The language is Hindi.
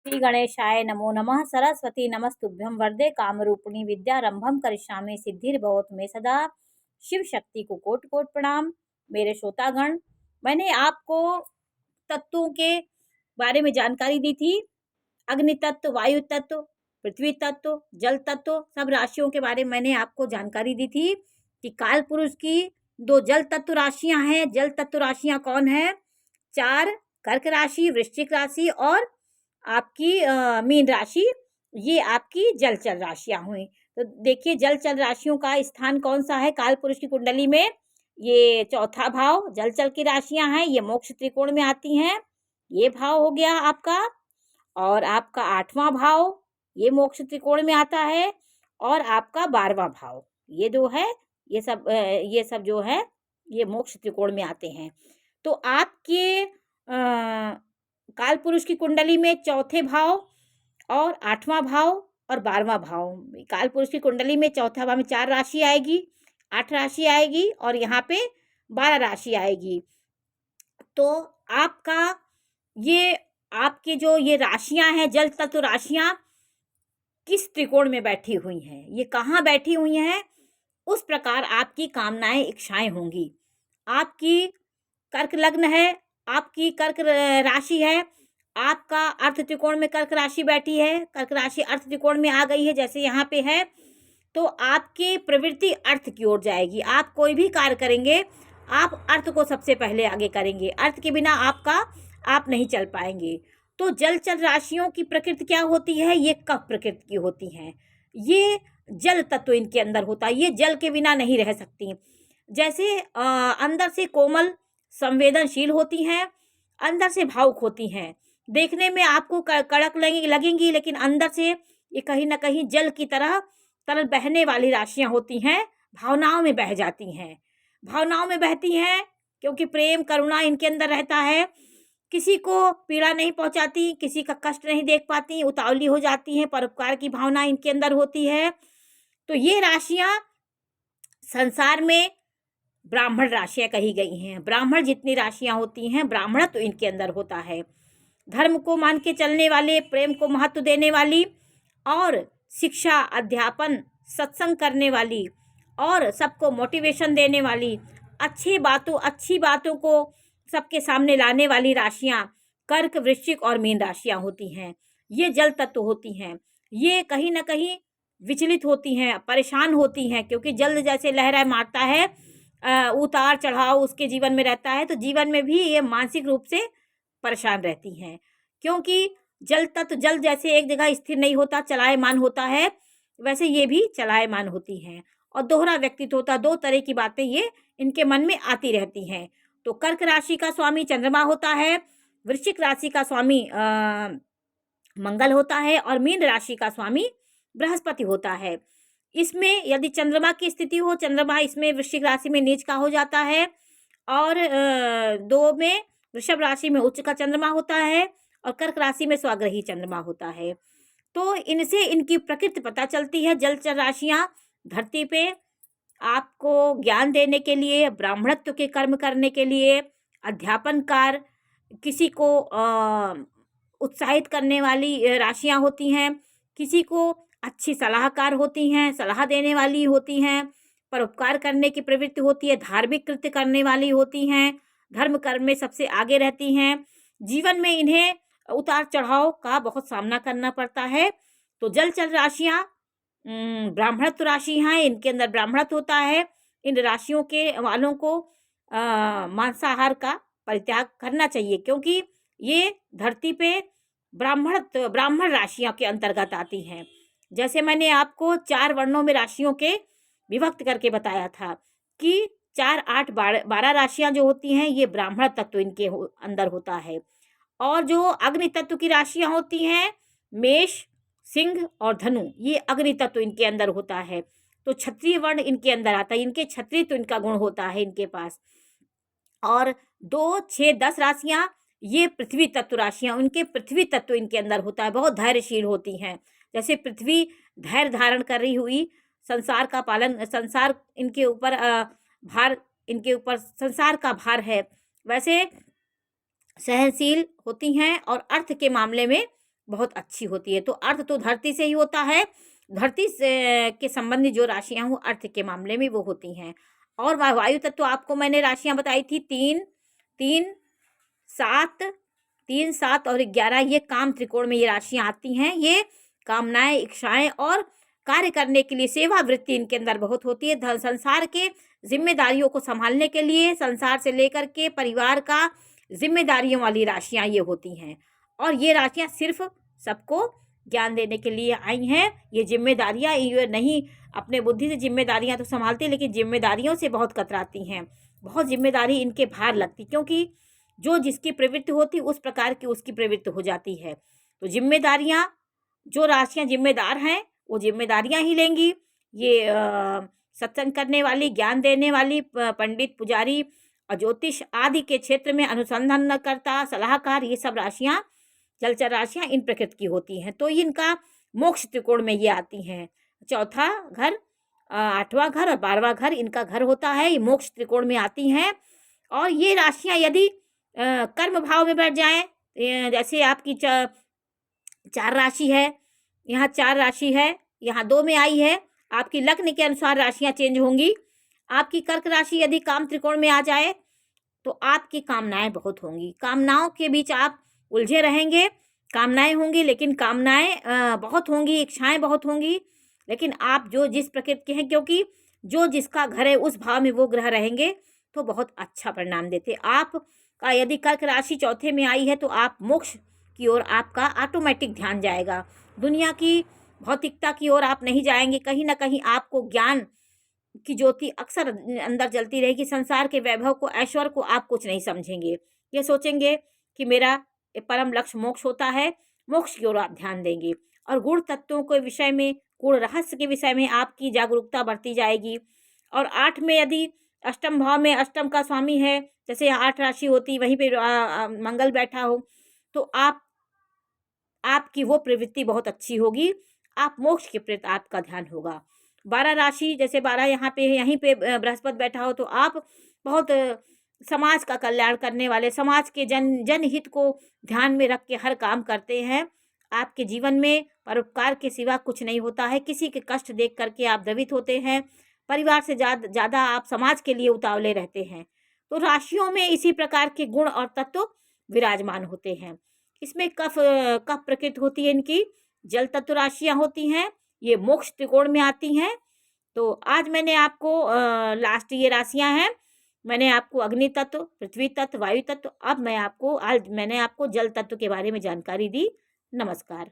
श्री गणेशाय नमो नमः। सरस्वती नमस्तुभ्यं वरदे कामरूपिणी विद्यारंभम करिष्यामि सिद्धिर्भवतु मे सदा। शिव शक्ति को कोटि कोटि प्रणाम। मेरे श्रोतागण, मैंने आपको तत्वों के बारे में जानकारी दी थी। अग्नि तत्व, वायु तत्व, पृथ्वी तत्व, जल तत्व, सब राशियों के बारे में मैंने आपको जानकारी दी थी कि काल पुरुष की 2 जल तत्व राशियां हैं। जल तत्व राशियां कौन है? 4 कर्क राशि, वृश्चिक राशि और आपकी मीन राशि। ये आपकी जलचर राशियां हुई। तो देखिए, जलचर राशियों का स्थान कौन सा है काल पुरुष की कुंडली में? ये चौथा भाव जलचर की राशियां हैं, ये मोक्ष त्रिकोण में आती हैं। ये भाव हो गया आपका, और आपका 8वां भाव ये मोक्ष त्रिकोण में आता है, और आपका 12वां भाव ये जो है, ये सब जो है ये मोक्ष त्रिकोण में आते हैं। तो आपके काल पुरुष की कुंडली में चौथे भाव और 8वां भाव और 12वां भाव, काल पुरुष की कुंडली में चौथा भाव में 4 राशि आएगी, 8 राशि आएगी और यहाँ पे 12 राशि आएगी। तो आपका ये आपके जो ये राशियां हैं, जल तत्व राशियां किस त्रिकोण में बैठी हुई हैं, ये कहाँ बैठी हुई हैं, उस प्रकार आपकी कामनाएं इच्छाएं होंगी। आपकी कर्क लग्न है, आपकी कर्क राशि है, आपका अर्थ त्रिकोण में कर्क राशि बैठी है, कर्क राशि अर्थ त्रिकोण में आ गई है जैसे यहाँ पे है। तो आपकी प्रवृत्ति अर्थ की ओर जाएगी। आप कोई भी कार्य करेंगे, आप अर्थ को सबसे पहले आगे करेंगे। अर्थ के बिना आप नहीं चल पाएंगे। तो जलचर राशियों की प्रकृति क्या होती है? ये कफ प्रकृति की होती हैं। ये जल तत्व इनके अंदर होता है, ये जल के बिना नहीं रह सकती। जैसे अंदर से कोमल संवेदनशील होती हैं, अंदर से भावुक होती हैं। देखने में आपको कड़क लगेंगी, लेकिन अंदर से ये कहीं ना कहीं जल की तरह तरल बहने वाली राशियां होती हैं। भावनाओं में बह जाती हैं, भावनाओं में बहती हैं, क्योंकि प्रेम करुणा इनके अंदर रहता है। किसी को पीड़ा नहीं पहुंचाती, किसी का कष्ट नहीं देख पाती, उतावली हो जाती हैं, परोपकार की भावना इनके अंदर होती है। तो ये राशियां संसार में ब्राह्मण राशियां कही गई हैं। ब्राह्मण जितनी राशियां होती हैं, ब्राह्मण तो इनके अंदर होता है। धर्म को मान के चलने वाले, प्रेम को महत्व देने वाली, और शिक्षा, अध्यापन, सत्संग करने वाली, और सबको मोटिवेशन देने वाली, अच्छी बातों को सबके सामने लाने वाली राशियां कर्क, वृश्चिक और मीन राशियां होती हैं। ये जल तत्व होती हैं। ये कहीं ना कहीं विचलित होती हैं, परेशान होती हैं, क्योंकि जल जैसे लहराए मारता है, उतार चढ़ाव उसके जीवन में रहता है। तो जीवन में भी ये मानसिक रूप से परेशान रहती हैं, क्योंकि जल तत्व जल जैसे एक जगह स्थिर नहीं होता, चलायमान होता है, वैसे ये भी चलायमान होती हैं और दोहरा व्यक्तित्व होता। 2 तरह की बातें ये इनके मन में आती रहती हैं। तो कर्क राशि का स्वामी चंद्रमा होता है, वृश्चिक राशि का स्वामी मंगल होता है, और मीन राशि का स्वामी बृहस्पति होता है। इसमें यदि चंद्रमा की स्थिति हो, चंद्रमा इसमें वृश्चिक राशि में नीच का हो जाता है, और 2 में वृषभ राशि में उच्च का चंद्रमा होता है, और कर्क राशि में स्वग्रही चंद्रमा होता है। तो इनसे इनकी प्रकृति पता चलती है। जलचर राशियां धरती पे आपको ज्ञान देने के लिए, ब्राह्मणत्व के कर्म करने के लिए, अध्यापन कार्य, किसी को उत्साहित करने वाली राशियां होती हैं, किसी को अच्छी सलाहकार होती हैं, सलाह देने वाली होती हैं, परोपकार करने की प्रवृत्ति होती है, धार्मिक कृत्य करने वाली होती हैं, धर्म कर्म में सबसे आगे रहती हैं। जीवन में इन्हें उतार चढ़ाव का बहुत सामना करना पड़ता है। तो जलचर राशियां ब्राह्मणत्व राशि हैं, इनके अंदर ब्राह्मणत्व होता है। इन राशियों के वालों को मांसाहार का परित्याग करना चाहिए, क्योंकि ये धरती पे ब्राह्मण राशियों के अंतर्गत आती हैं। जैसे मैंने आपको 4 वर्णों में राशियों के विभक्त करके बताया था कि 4, 8, 12 राशियां जो होती हैं, ये ब्राह्मण तत्व इनके अंदर होता है। और जो अग्नि तत्व की राशियां होती हैं, मेष, सिंह और धनु, ये अग्नि तत्व इनके अंदर होता है। तो क्षत्रिय वर्ण इनके अंदर आता है, इनके क्षत्रिय तो इनका गुण होता है इनके पास। और 2, 6, 10 राशियां ये पृथ्वी तत्व राशियां, उनके पृथ्वी तत्व इनके अंदर होता है। बहुत धैर्यशील होती हैं, जैसे पृथ्वी धैर्य धारण कर रही हुई संसार का पालन, संसार इनके ऊपर भार, इनके ऊपर संसार का भार है, वैसे सहनशील होती हैं और अर्थ के मामले में बहुत अच्छी होती है। तो अर्थ तो धरती से ही होता है, धरती से के संबंधी जो राशियाँ वो अर्थ के मामले में वो होती हैं। और वायु तत्व आपको मैंने राशियाँ बताई थी 3, 3, 7, 3, 7 और 11, ये काम त्रिकोण में ये राशियाँ आती हैं। ये कामनाएँ, इच्छाएँ और कार्य करने के लिए सेवा वृत्ति इनके अंदर बहुत होती है। संसार के ज़िम्मेदारियों को सँभालने के लिए, संसार से लेकर के परिवार का ज़िम्मेदारियों वाली राशियाँ ये होती हैं। और ये राशियाँ सिर्फ़ सबको ज्ञान देने के लिए आई हैं। ये ज़िम्मेदारियाँ ये नहीं, अपने बुद्धि से ज़िम्मेदारियाँ तो सँभालती, लेकिन ज़िम्मेदारियों से बहुत कतराती हैं। बहुत ज़िम्मेदारी इनके भार लगती, क्योंकि जो जिसकी प्रवृत्ति होती उस प्रकार की उसकी प्रवृत्ति हो जाती है। तो ज़िम्मेदारियाँ, जो राशियाँ ज़िम्मेदार हैं वो ज़िम्मेदारियाँ ही लेंगी। ये सत्संग करने वाली, ज्ञान देने वाली, पंडित, पुजारी और ज्योतिष आदि के क्षेत्र में अनुसंधानकर्ता, सलाहकार, ये सब राशियाँ, जलचर राशियाँ इन प्रकृति की होती हैं। तो इनका मोक्ष त्रिकोण में ये आती हैं। चौथा घर, 8वां घर और 12वां घर इनका घर होता है, ये मोक्ष त्रिकोण में आती हैं। और ये राशियाँ यदि कर्म भाव में बैठ जाएँ, जैसे आपकी 4 राशि है, यहाँ 4 राशि है, यहाँ 2 में आई है, आपकी लग्न के अनुसार राशियाँ चेंज होंगी। आपकी कर्क राशि यदि काम त्रिकोण में आ जाए तो आपकी कामनाएं बहुत होंगी, कामनाओं के बीच आप उलझे रहेंगे। कामनाएं होंगी, लेकिन कामनाएं बहुत होंगी, इच्छाएं बहुत होंगी, लेकिन आप जो जिस प्रकृति के हैं, क्योंकि जो जिसका घर है उस भाव में वो ग्रह रहेंगे तो बहुत अच्छा परिणाम देते। आप का यदि कर्क राशि चौथे में आई है तो आप मोक्ष की ओर आपका ऑटोमेटिक ध्यान जाएगा। दुनिया की भौतिकता की ओर आप नहीं जाएंगे। कहीं ना कहीं आपको ज्ञान की ज्योति अक्सर अंदर जलती रहेगी। संसार के वैभव को, ऐश्वर्य को आप कुछ नहीं समझेंगे। ये सोचेंगे कि मेरा परम लक्ष्य मोक्ष होता है, मोक्ष की ओर आप ध्यान देंगे। और गुण तत्वों के विषय में, गुण रहस्य के विषय में आपकी जागरूकता बढ़ती जाएगी। और 8 में यदि अष्टम भाव में अष्टम का स्वामी है, जैसे 8 राशि होती, वहीं पे मंगल बैठा हो, तो आपकी वो प्रवृत्ति बहुत अच्छी होगी। आप मोक्ष के प्रति आपका ध्यान होगा। 12 राशि, जैसे 12 यहाँ पे है, यहीं पे बृहस्पति बैठा हो, तो आप बहुत समाज का कल्याण करने वाले, समाज के जनहित को ध्यान में रख के हर काम करते हैं। आपके जीवन में परोपकार के सिवा कुछ नहीं होता है। किसी के कष्ट देख करके आप द्रवित होते हैं। परिवार से ज़्यादा आप समाज के लिए उतावले रहते हैं। तो राशियों में इसी प्रकार के गुण और तत्व विराजमान होते हैं। इसमें कफ प्रकृति होती है, इनकी जल तत्व राशियाँ होती हैं, ये मोक्ष त्रिकोण में आती हैं। तो आज मैंने आपको लास्ट ये राशियाँ हैं, मैंने आपको अग्नि तत्व, पृथ्वी तत्व, वायु तत्व, अब आज मैंने आपको जल तत्व के बारे में जानकारी दी। नमस्कार।